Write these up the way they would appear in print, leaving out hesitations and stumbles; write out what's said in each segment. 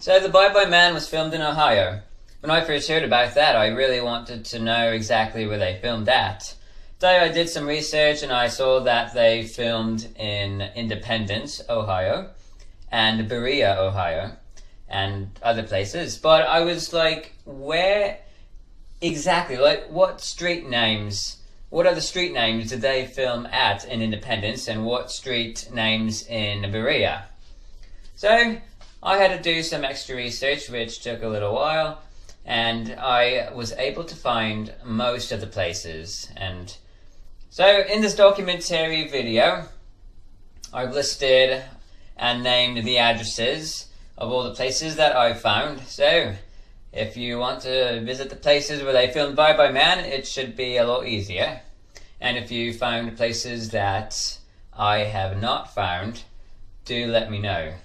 So the Bye Bye Man was filmed in Ohio. When I first heard about that, I really wanted to know exactly where they filmed at. So I did some research and I saw that they filmed in Independence, Ohio, and Berea, Ohio, and other places. But I was like, where exactly? Like, what other street names did they film at in Independence, and what street names in Berea? So I had to do some extra research, which took a little while, and I was able to find most of the places. And so in this documentary video, I've listed and named the addresses of all the places that I've found. So if you want to visit the places where they filmed Bye Bye Man, it should be a lot easier. And if you found places that I have not found, do let me know.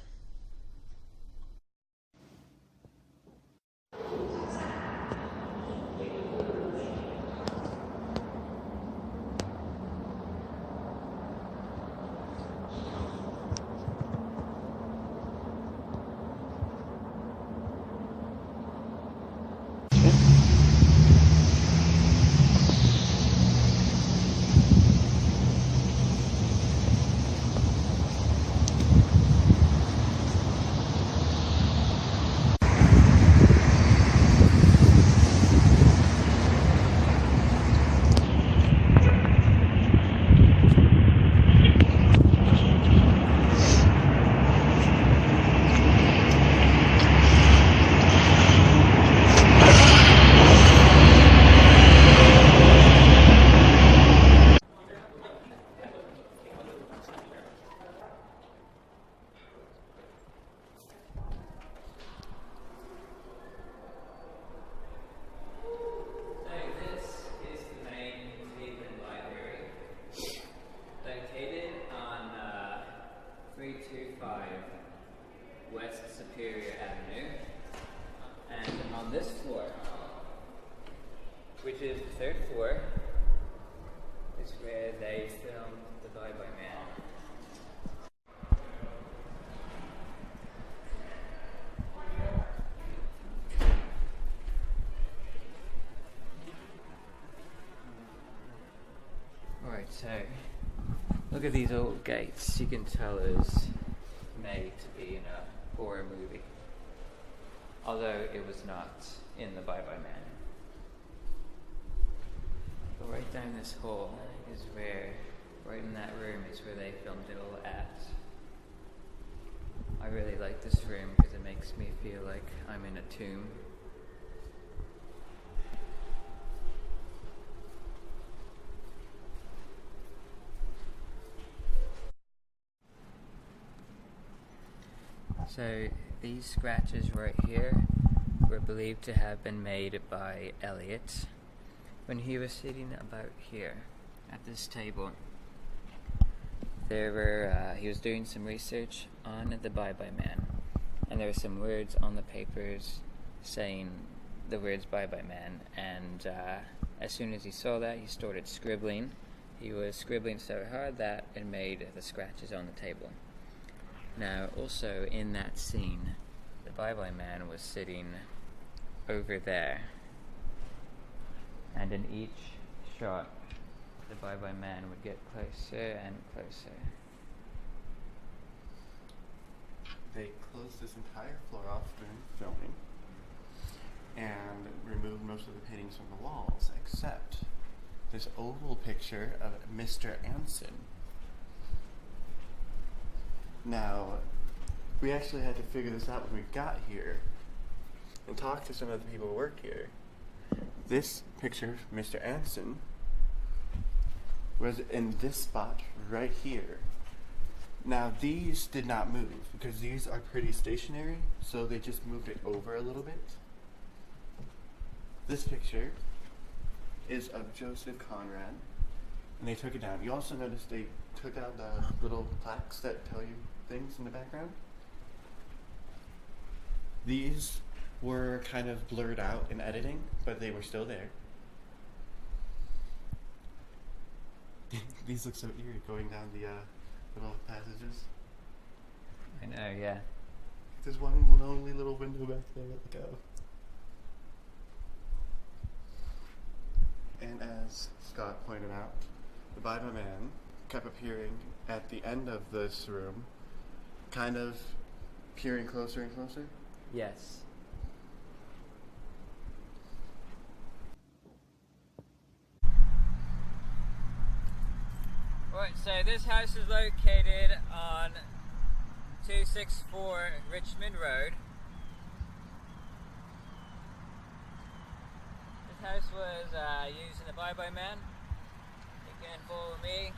Located on 325 West Superior Avenue, and on this floor, which is the third floor, is where they filmed the Bye Bye Man. Alright, so look at these old gates. You can tell it's made to be in a horror movie. Although it was not in the Bye Bye Man. But right down this hall is where, right in that room is where they filmed it all at. I really like this room because it makes me feel like I'm in a tomb. So these scratches right here were believed to have been made by Elliot when he was sitting about here at this table. He was doing some research on the Bye Bye Man, and there were some words on the papers saying the words Bye Bye Man, and as soon as he saw that, he started scribbling. He was scribbling so hard that it made the scratches on the table. Now, also in that scene, the Bye Bye Man was sitting over there, and in each shot, the Bye Bye Man would get closer and closer. They closed this entire floor off during filming and removed most of the paintings from the walls, except this oval picture of Mr. Anson. Now, we actually had to figure this out when we got here and talk to some of the people who work here. This picture, Mr. Anson, was in this spot right here. Now, these did not move because these are pretty stationary, so they just moved it over a little bit. This picture is of Joseph Conrad, and they took it down. You also notice they took out the little plaques that tell you things in the background. These were kind of blurred out in editing, but they were still there. These look so eerie going down the little passages. I know, yeah. There's one lonely little window back there. Look out. And as Scott pointed out, the Bible Man kept appearing at the end of this room, kind of peering closer and closer. Yes. Right, so this house is located on 264 Richmond Road. This house was used in the Bye-Bye Man. You can follow me.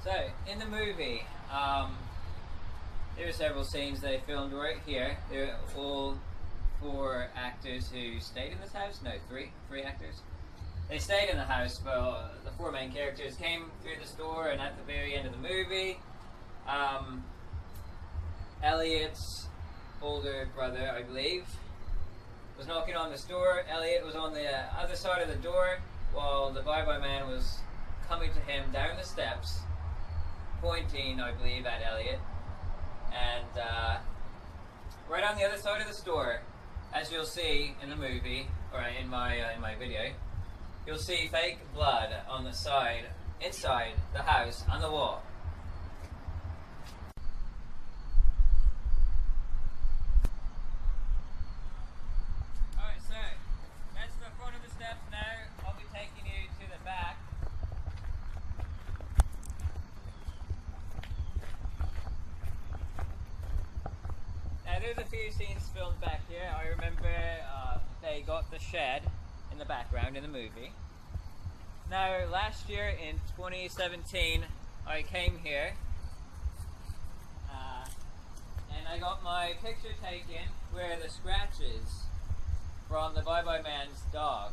So, in the movie, there were several scenes they filmed right here. They're all 4 actors who stayed in this house. No, three actors. They stayed in the house, but the 4 main characters came through the store, and at the very end of the movie, Elliot's older brother, I believe, was knocking on the door. Elliot was on the other side of the door, while the Bye-Bye Man was coming to him down the steps, pointing, I believe, at Elliot. And right on the other side of the store, as you'll see in the movie, or in my video, you'll see fake blood on the side, inside the house, on the wall. Alright, so that's the front of the steps now. I'll be taking you to the back. Now there's a few scenes filmed back here. I remember they got the shed in the background in the movie. Now last year in 2017 I came here and I got my picture taken where the scratches from the Bye-Bye Man's dog.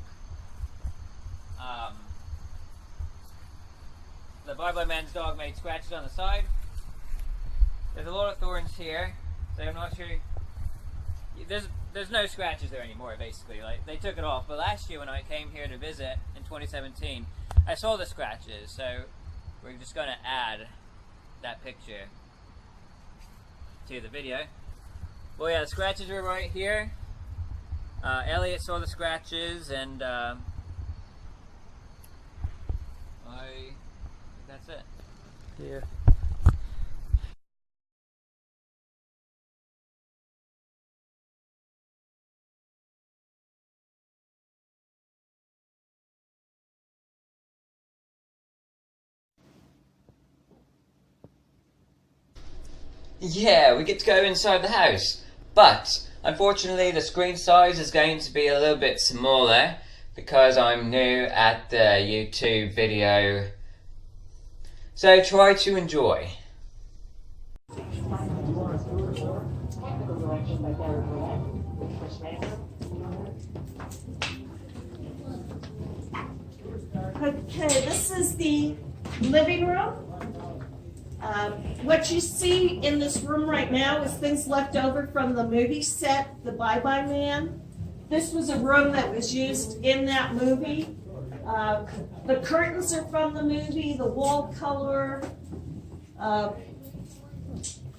The Bye-Bye Man's dog made scratches on the side. There's a lot of thorns here. So I'm not sure. There's no scratches there anymore. Basically, like they took it off. But last year when I came here to visit in 2017, I saw the scratches. So we're just gonna add that picture to the video. Well, yeah, the scratches were right here. Elliot saw the scratches, and I think that's it. Yeah. Yeah, we get to go inside the house, but unfortunately the screen size is going to be a little bit smaller because I'm new at the YouTube video, so try to enjoy. Okay, this is the living room. What you see in this room right now is things left over from the movie set, The Bye-Bye Man. This was a room that was used in that movie. The curtains are from the movie, the wall color.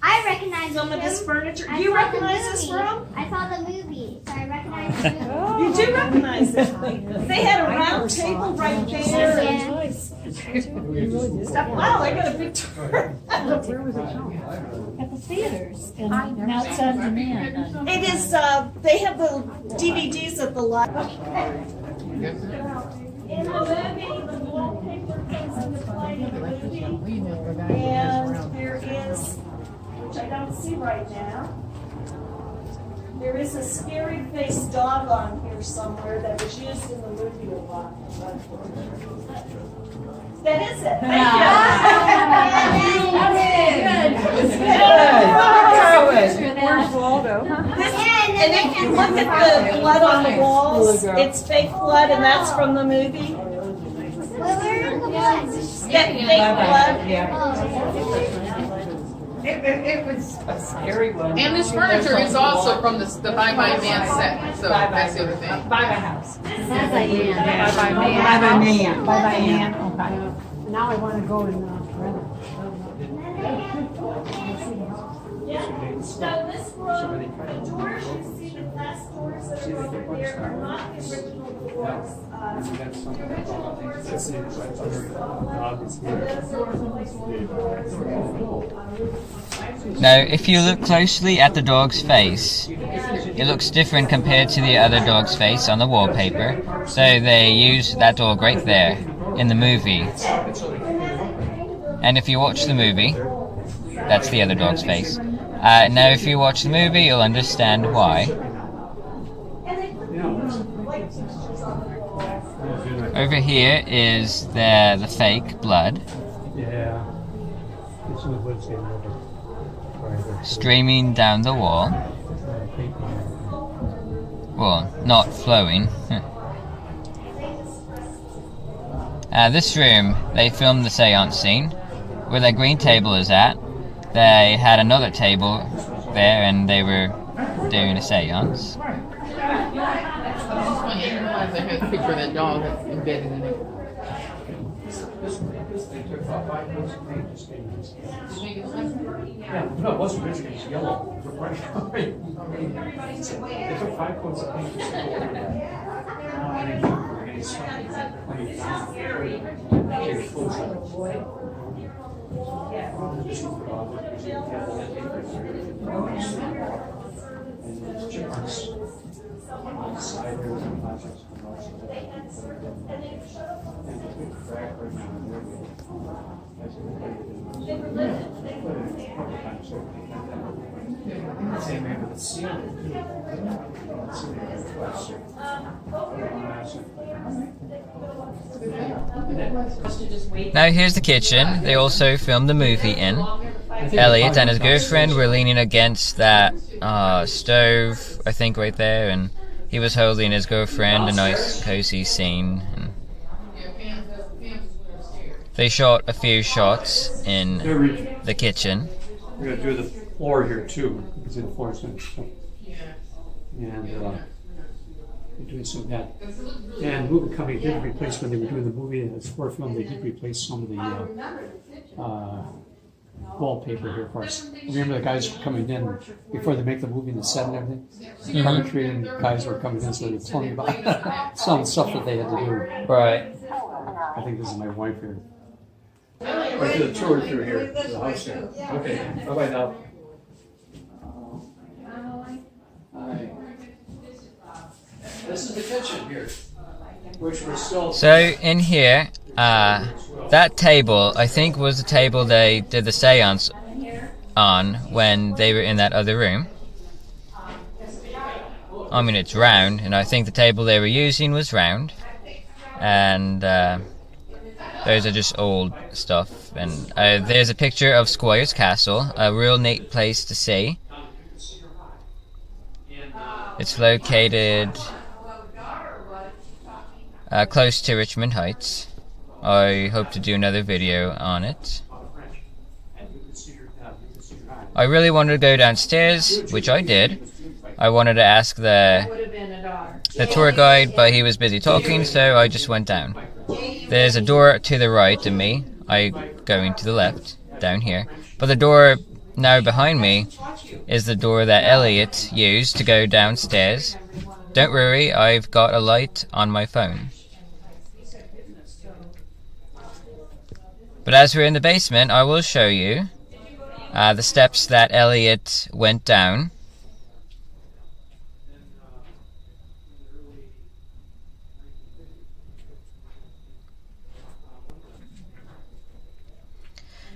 I recognize some of this furniture. I Do you saw recognize the this movie. room? I saw the movie, so I recognize the movie. You do recognize it. They had a round table right there. Yeah. Stuff. Wow, I got a big turn. Where was it shown? At the theaters, and now it's on demand. It is, they have the DVDs at the library. In the movie, the wallpaper comes into play in the movie. And there is, which I don't see right now, there is a scary faced dog on here somewhere that was used in the movie a lot. That is it. Thank you. Where's Waldo? And if you look at the blood on the walls, it's fake blood, and that's from the movie. Where are the ones? That fake blood. Oh, It was a scary one. And this furniture is also from the Bye Bye Man set. So that's the other thing. Bye Bye House. Bye Bye Man. Bye Bye Man. Bye Bye Man. Bye Bye Man. Okay. Now I want to go and rent. So this room, the doors, you see the glass doors that are over there are not the original doors. The original doors are Now, if you look closely at the dog's face, it looks different compared to the other dog's face on the wallpaper. So they use that dog right there in the movie. And if you watch the movie, that's the other dog's face. Now, if you watch the movie, you'll understand why. Over here is the fake blood. Yeah. Streaming down the wall. Well, not flowing. This room, they filmed the seance scene. Where that green table is at, they had another table there and they were doing a seance. I didn't realize I had a picture of that dog embedded in it. Yeah, no, it wasn't originally, it's yellow. They took 5 coats of paint. Now here's the kitchen. They also filmed the movie in. Elliot and his girlfriend were leaning against that stove, I think, right there, and he was holding his girlfriend, a nice cozy scene. And they shot a few shots in the kitchen. We're going to do the floor here too, because the floor is going to and we're doing some of that. And movie company did replace, when they were doing the movie, the sport film, they did replace some of the wallpaper here for us. Remember the guys were coming in before they make the movie and the set and everything? The carpentry and guys were coming in, so they were telling me about some stuff that they had to do. Right. I think this is my wife here. Let's do the tour through here, to the house here. Okay, bye-bye now. Hi. This is the kitchen here, which we're still... So in here, that table, I think, was the table they did the seance on when they were in that other room. I mean, it's round, and I think the table they were using was round. And those are just old stuff. And there's a picture of Squire's Castle, a real neat place to see. It's located close to Richmond Heights. I hope to do another video on it. I really wanted to go downstairs, which I did. I wanted to ask the tour guide, but he was busy talking, so I just went down. There's a door to the right of me. I'm going to the left, down here. But the door now behind me is the door that Elliot used to go downstairs. Don't worry, I've got a light on my phone. But as we're in the basement, I will show you the steps that Elliot went down.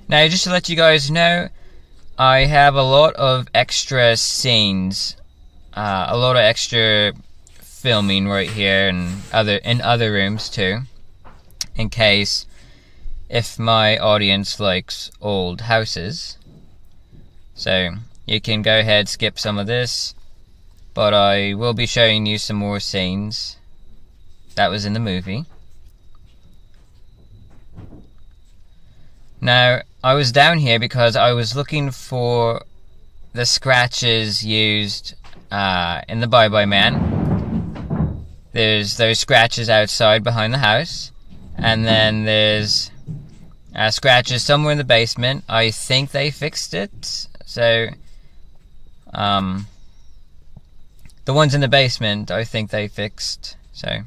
Now, just to let you guys know, I have a lot of extra scenes, a lot of extra filming right here and in other rooms too, in case if my audience likes old houses. So you can go ahead, skip some of this, but I will be showing you some more scenes that was in the movie. Now, I was down here because I was looking for the scratches used in the Bye Bye Man. There's those scratches outside behind the house, and then there's scratches somewhere in the basement. I think they fixed it, so the ones in the basement I think they fixed, so.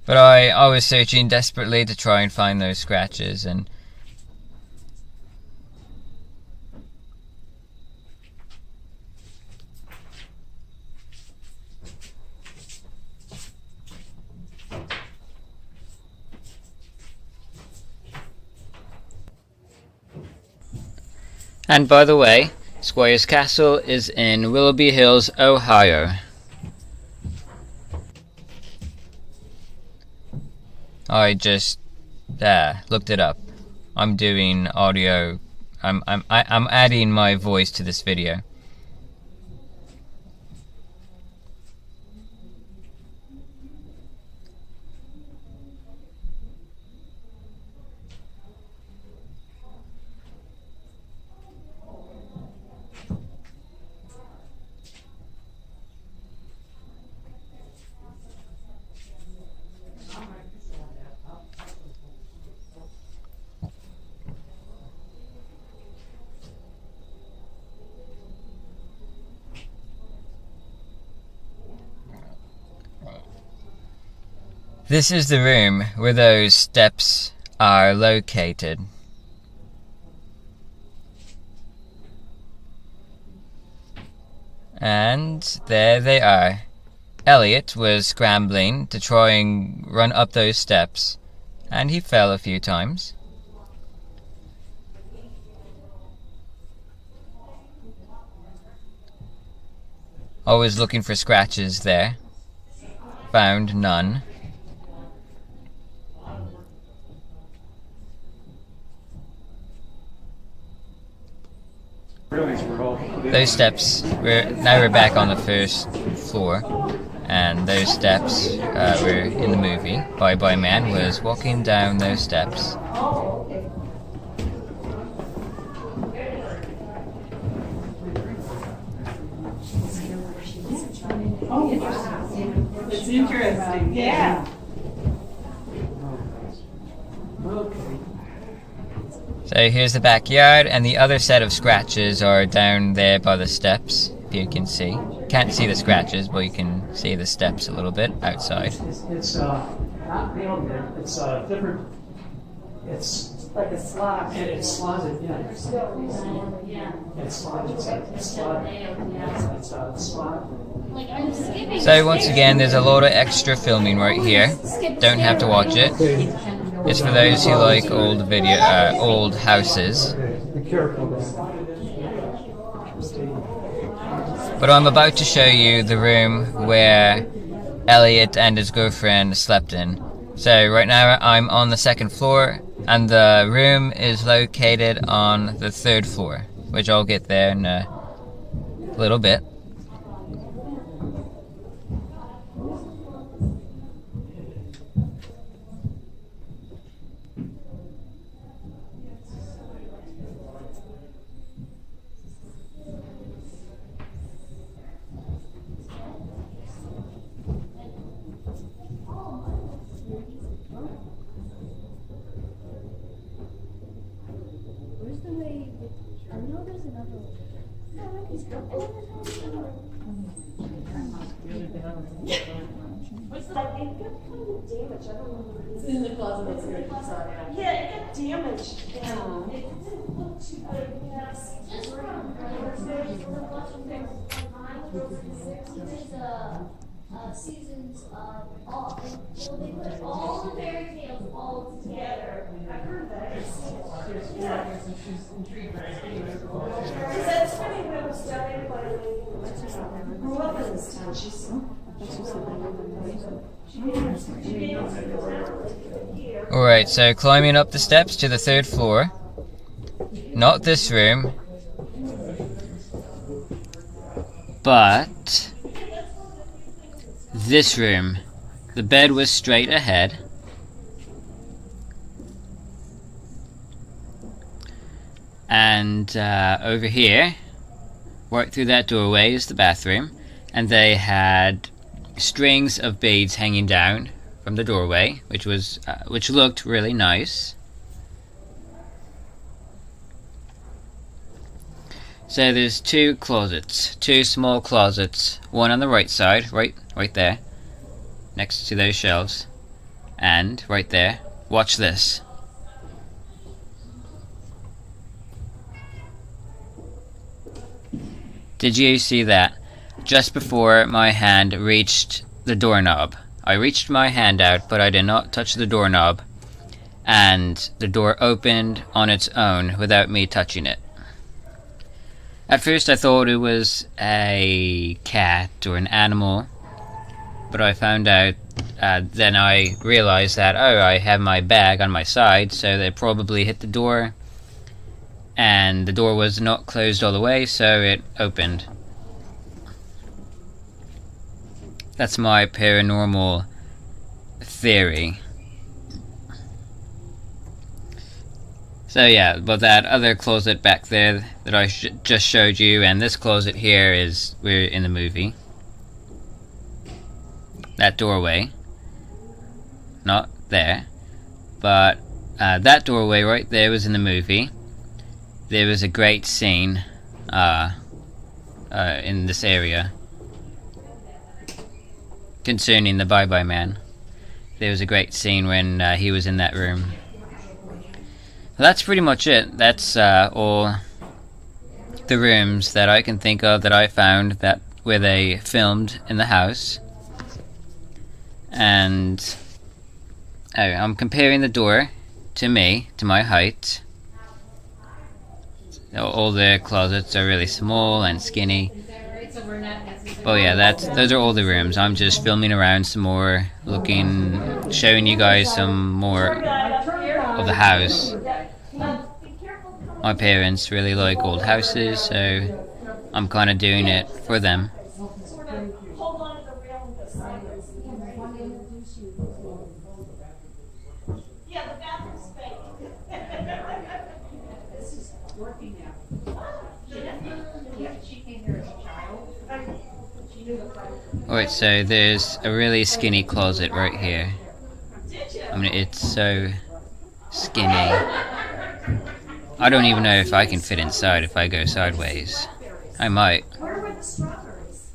But I was searching desperately to try and find those scratches, and by the way, Squires Castle is in Willoughby Hills, Ohio. I just looked it up. I'm doing audio. I'm adding my voice to this video. This is the room where those steps are located. And there they are. Elliot was scrambling to try and run up those steps, and he fell a few times. Always looking for scratches there. Found none. Those steps, now we're back on the first floor, and those steps were in the movie. Bye Bye Man was walking down those steps. It's interesting, yeah. So here's the backyard, and the other set of scratches are down there by the steps, if you can see. Can't see the scratches, but you can see the steps a little bit outside. It's not nailed in. It's different. It's Like a slot. it's slotted. Yeah. It's slotted. It's slot. So once again, there's a lot of extra filming right here. Don't have to watch it. It's for those who like old old houses. Be careful. But I'm about to show you the room where Elliot and his girlfriend slept in. So right now I'm on the second floor, and the room is located on the third floor, which I'll get there in a little bit. What's that? It got kind of damaged. I don't know what it is. It's in the closet. It's in the closet. Yeah, it got damaged. Yeah. It didn't look too good. Yes. Just from seasons of all. Well, they put all the fairy tales all together. I've heard that. Yeah. She's intrigued by it. That's funny. When I was studying by a lady who grew up in this town. She's Alright, so climbing up the steps to the third floor. Not this room, but this room. The bed was straight ahead, And over here, right through that doorway, is the bathroom. And they had strings of beads hanging down from the doorway, which looked really nice. So there's two closets, two small closets, one on the right side, right there, next to those shelves, and right there. Watch this. Did you see that? Just before my hand reached the doorknob. I reached my hand out, but I did not touch the doorknob, and the door opened on its own without me touching it. At first I thought it was a cat or an animal, but I found out, then I realized that, oh, I have my bag on my side, so they probably hit the door, and the door was not closed all the way, so it opened. That's my paranormal theory. So yeah, but that other closet back there that I just showed you, and this closet here is, we're in the movie. That doorway. Not there. But that doorway right there was in the movie. There was a great scene in this area concerning the Bye Bye Man. There was a great scene when he was in that room. Well, that's pretty much it. That's all the rooms that I can think of that I found that where they filmed in the house. And I'm comparing the door to me, to my height. All the closets are really small and skinny. Oh yeah, those are all the rooms. I'm just filming around some more, showing you guys some more of the house. My parents really like old houses, so I'm kind of doing it for them. Hold on to the railing beside us. Yeah, the bathroom's fake. This is working now. Yeah, she came here as a child. She knew the fire. Alright, so there's a really skinny closet right here. I mean, it's so skinny. I don't even know if I can fit inside if I go sideways. I might. Where were the strawberries?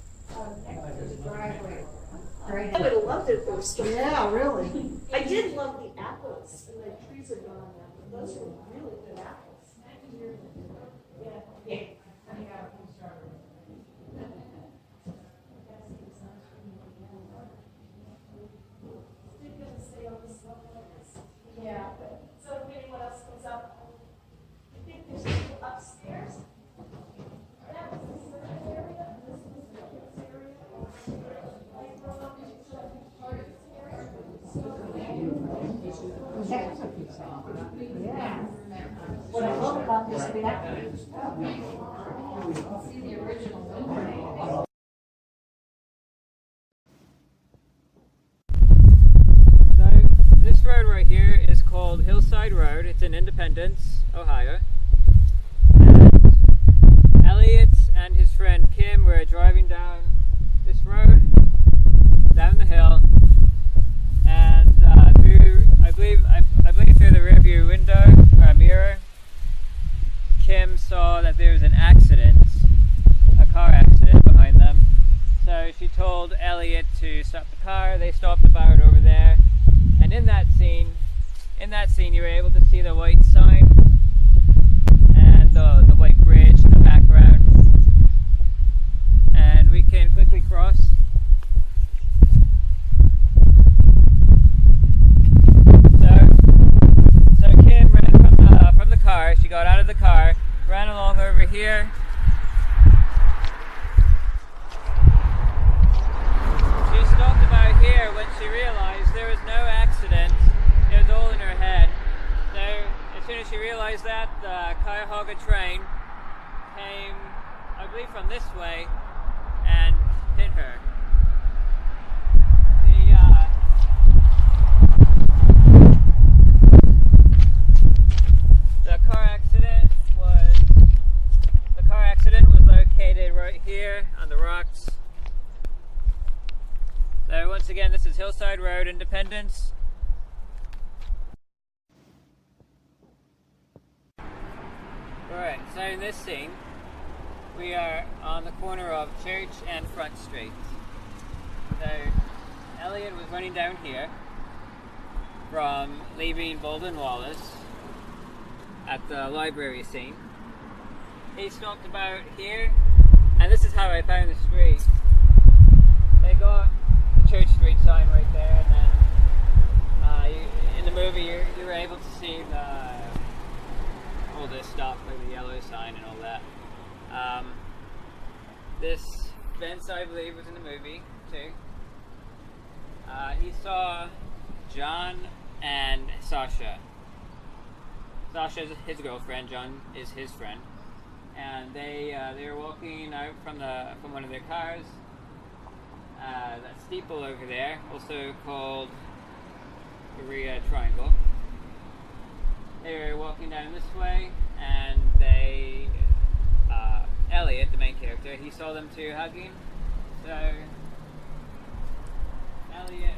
I would have loved it if there were strawberries. Yeah, really. I did love the apples, and the trees are gone now, but those were really good apples. Yeah. Yeah, so if anyone else comes up, I think there's people upstairs. That was the surgery area, this was the kids area. I grew up in the artist area. Yeah. What I love about this bathroom. See the original window. This road right here is called Hillside Road. It's in Independence, Ohio. And Elliot and his friend Kim were driving down this road, down the hill, and through, I believe through the rearview window, or mirror, Kim saw that there was an accident, a car accident behind them. So she told Elliot to stop the car. They stopped about over there. And in that scene, you were able to see the white sign and the white bridge in the background. And we can quickly cross. So Kim ran from the car. She got out of the car, ran along over here. She stopped about here when she realized there was no accident. It was all in her head. So as soon as she realized that, the Cuyahoga train came, I believe, from this way and hit her. The car accident was Hillside Road, Independence. Alright, so in this scene, we are on the corner of Church and Front Street. So, Elliot was running down here from leaving Bolden Wallace at the library scene. He stopped about here, and this is how I found the street. They got the Church Street sign right there, and then in the movie you were able to see all this stuff, like the yellow sign and all that. This fence, I believe, was in the movie too. He saw John and Sasha. Sasha is his girlfriend, John is his friend, and they were walking out from one of their cars. That steeple over there, also called Berea Triangle. They were walking down this way, and Elliot, the main character, he saw them two hugging. So Elliot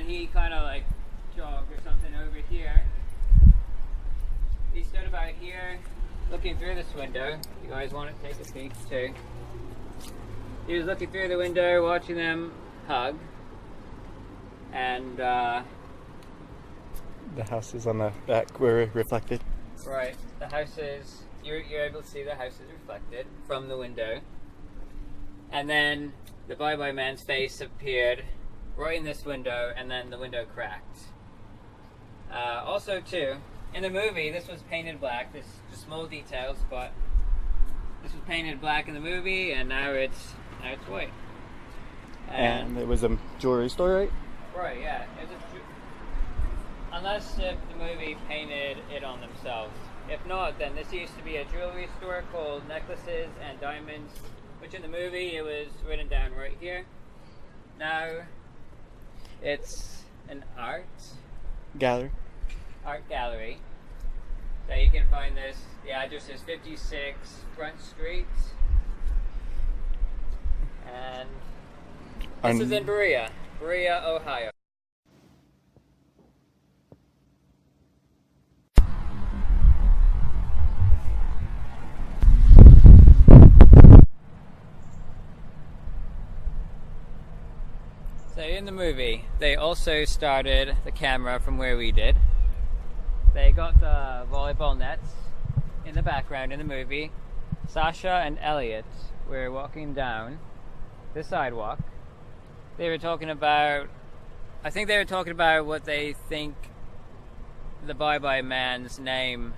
he kind of like jogged or something over here. He stood about here, looking through this window. You guys want to take a peek too? He was looking through the window, watching them hug, and The houses on the back were reflected. right, the houses, you're able to see the houses reflected from the window, and then the Bye Bye Man's face appeared right in this window, and then the window cracked. Also too, in the movie, this was painted black. This just small details, but this was painted black in the movie, and now it's white. And it was a jewelry store, right? Right, yeah. Unless if the movie painted it on themselves. If not, then this used to be a jewelry store called Necklaces and Diamonds, which in the movie it was written down right here. Now it's an art Gallery. gallery. So you can find this. The address is 56 Front Street, and this is in Berea, Ohio. So in the movie, they also started the camera from where we did. They got the volleyball nets in the background in the movie. Sasha and Elliot were walking down the sidewalk. They were talking about, I think they were talking about what they think the Bye Bye Man's name,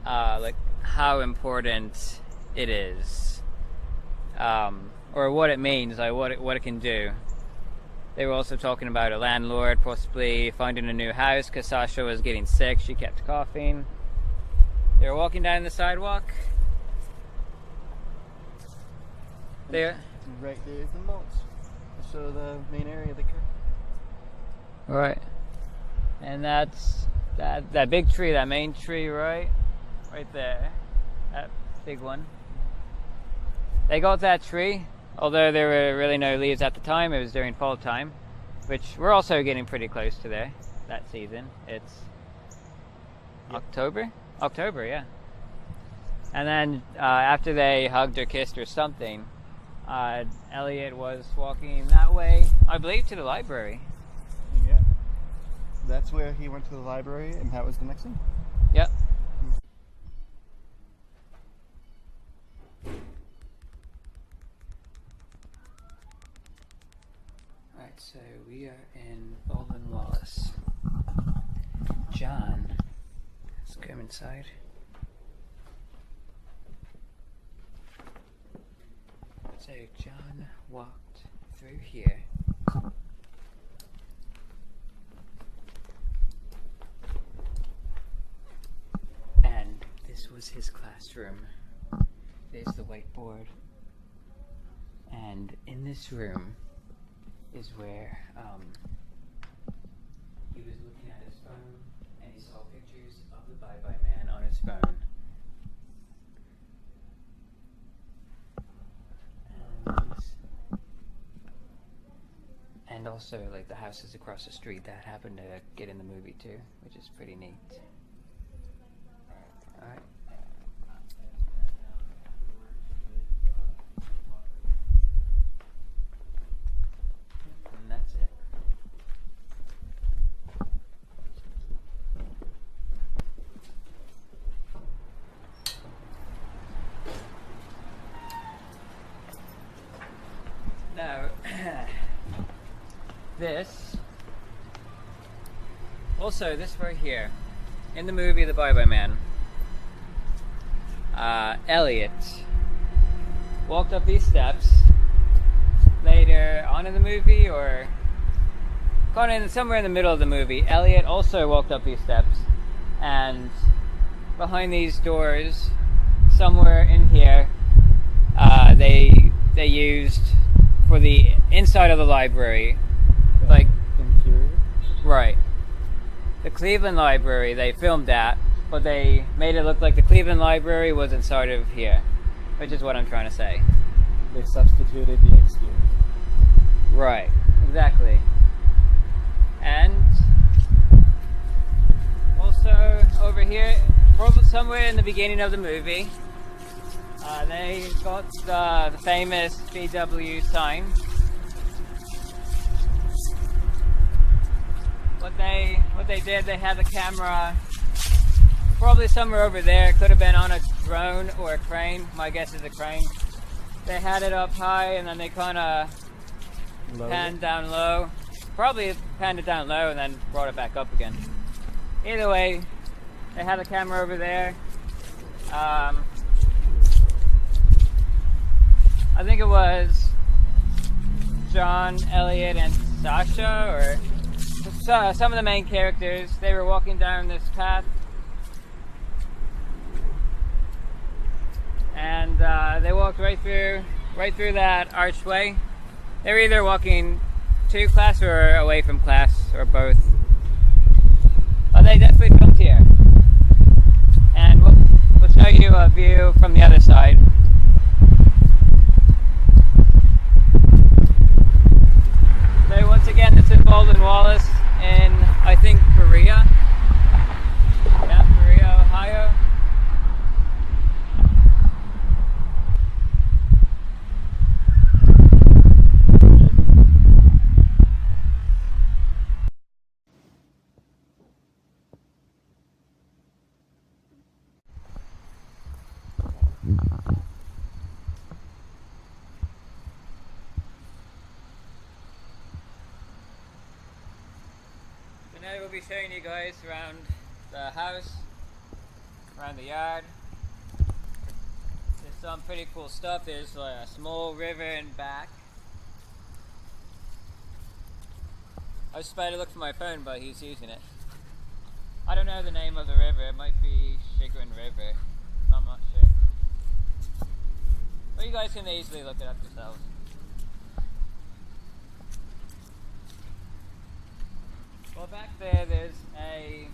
like how important it is, or what it means, like what it can do. They were also talking about a landlord possibly finding a new house because Sasha was getting sick. She kept coughing. They were walking down the sidewalk. There. Right there is the mulch. So the main area of the car. Right. And that's that big tree, that main tree, right there. That big one. They got that tree. Although there were really no leaves at the time, it was during fall time, which we're also getting pretty close to there, that season. It's October, yeah. And then after they hugged or kissed or something, Elliot was walking that way, I believe, to the library. Yeah. That's where he went to the library, and that was the next thing. Yep. So we are in Bolden Wallace. John, let's go inside. So John walked through here. And this was his classroom. There's the whiteboard. And in this room is where he was looking at his phone, and he saw pictures of the Bye Bye Man on his phone. And And also, like, the houses across the street that happened to get in the movie too, which is pretty neat. Alright. And that's it. Now, this right here, in the movie The Bye Bye Man, Elliot walked up these steps later on in the movie, or kind of somewhere in the middle of the movie. Elliot also walked up these steps, and behind these doors, somewhere in here, they used for the inside of the library, like Interior? right. The Cleveland Library, they filmed that, but they made it look like the Cleveland Library was inside of here, which is what I'm trying to say. They substituted the exterior. Right, exactly. And also over here, probably somewhere in the beginning of the movie, they got the famous VW sign. What they did, they had the camera probably somewhere over there. It could have been on a drone or a crane. My guess is a crane. They had it up high, and then they kind of panned down low. Probably panned it down low and then brought it back up again. Either way, they had the camera over there. I think it was John, Elliot, and Sasha, or some of the main characters. They were walking down this path, and they walked right through that archway. They were either walking to class or away from class, or both. But they definitely filmed here, and we'll show you a view from the other side. So once again, this is Baldwin Wallace in, I think, Korea. Yeah, Korea, Ohio. Tonight we'll be showing you guys around the house, around the yard. There's some pretty cool stuff. There's like a small river in back. I was supposed to look for my phone, but he's using it. I don't know the name of the river. It might be Chagrin River. I'm not sure. But you guys can easily look it up yourselves. Well, back there's a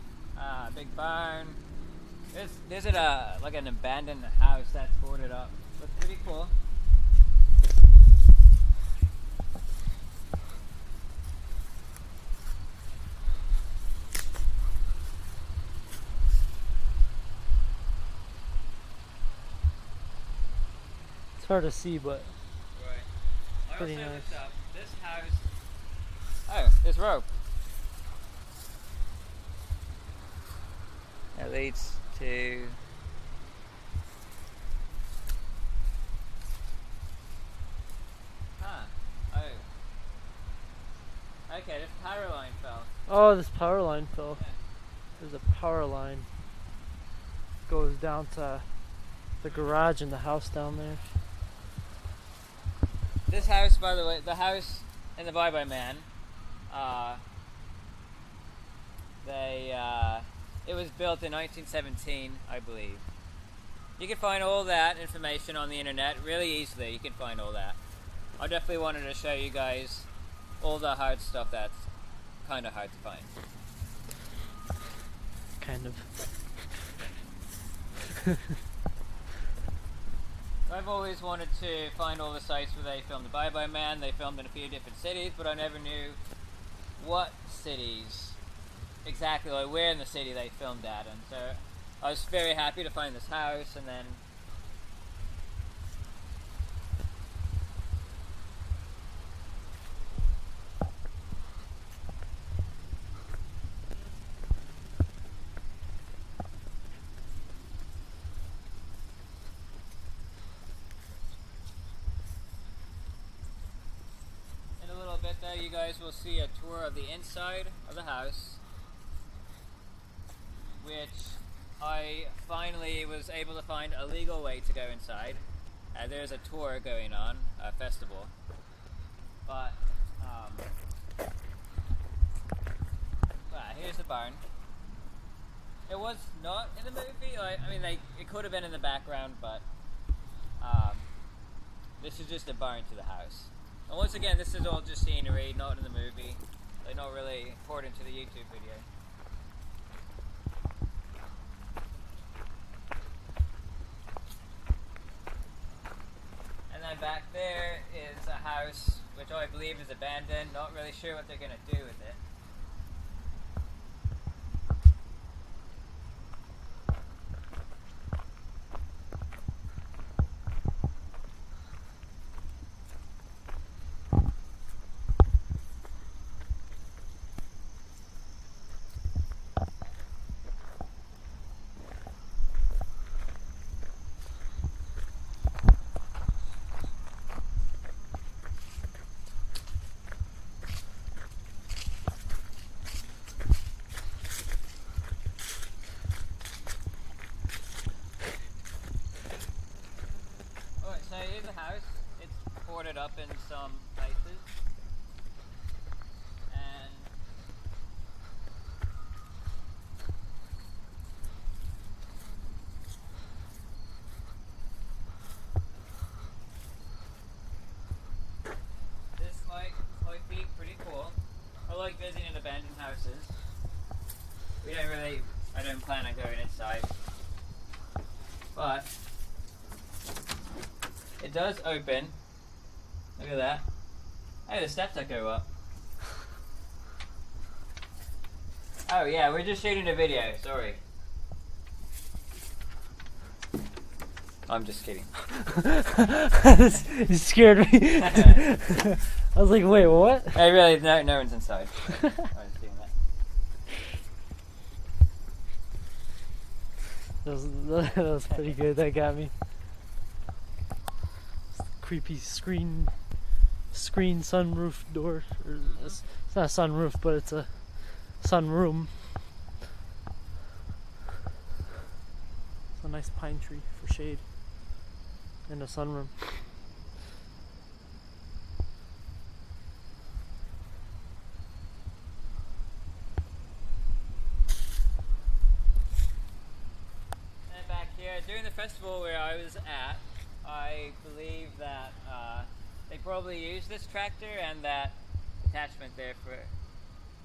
big barn. There's like an abandoned house that's boarded up. Looks pretty cool. It's hard to see, but right. Pretty I also nice. looked up this house. Oh, there's rope. That leads to oh. Okay, this power line fell. oh, this power line fell. Yeah. There's a power line. Goes down to the garage and the house down there. This house, by the way, the house in the Bye Bye Man, it was built in 1917, I believe. You can find all that information on the internet really easily. You can find all that. I definitely wanted to show you guys all the hard stuff that's kind of hard to find. Kind of. I've always wanted to find all the sites where they filmed The Bye Bye Man. They filmed in a few different cities, but I never knew what cities exactly, like where in the city they filmed at. And so I was very happy to find this house, and then bit there you guys will see a tour of the inside of the house, which I finally was able to find a legal way to go inside. There's a tour going on, a festival, but here's the barn. It was not in the movie. I mean, it could have been in the background, but this is just a barn to the house. And once again, this is all just scenery, not in the movie. They're not really important to the YouTube video. And then back there is a house which I believe is abandoned. Not really sure what they're going to do with it. So here's the house. It's boarded up in some places, and this might be pretty cool. I like visiting abandoned houses. I don't plan on going inside, but it does open. Look at that. Hey, the steps that go up. Oh yeah, we're just shooting a video, sorry. I'm just kidding. You scared me. I was like, wait, what? Hey, really, no one's inside. I was doing that. That was pretty good. That got me. Creepy screen sunroof door. It's not a sunroof, but it's a sunroom. It's a nice pine tree for shade and a sunroom. And back here, during the festival where I was at, I believe that they probably used this tractor and that attachment there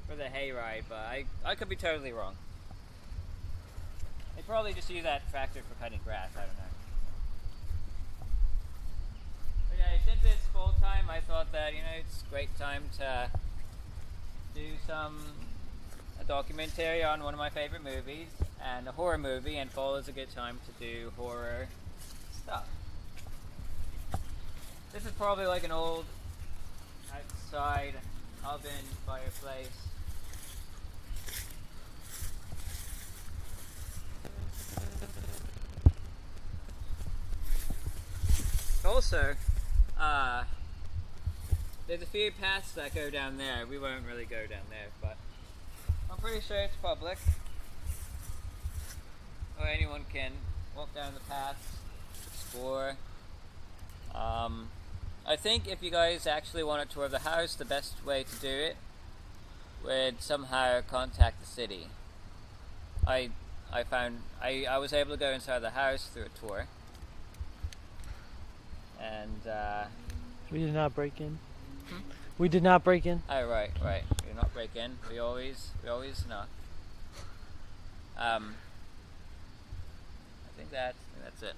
for the hayride, but I could be totally wrong. They probably just use that tractor for cutting grass, I don't know. But yeah, since it's fall time, I thought that, it's a great time to do a documentary on one of my favorite movies, and a horror movie, and fall is a good time to do horror stuff. This is probably like an old outside oven fireplace. Also, there's a few paths that go down there. We won't really go down there, but I'm pretty sure it's public. Or anyone can walk down the paths, explore. I think if you guys actually want a tour of the house, the best way to do it would somehow contact the city. I found I was able to go inside the house through a tour, and we did not break in. We did not break in. Oh right. We did not break in. We always knock. I think that's it.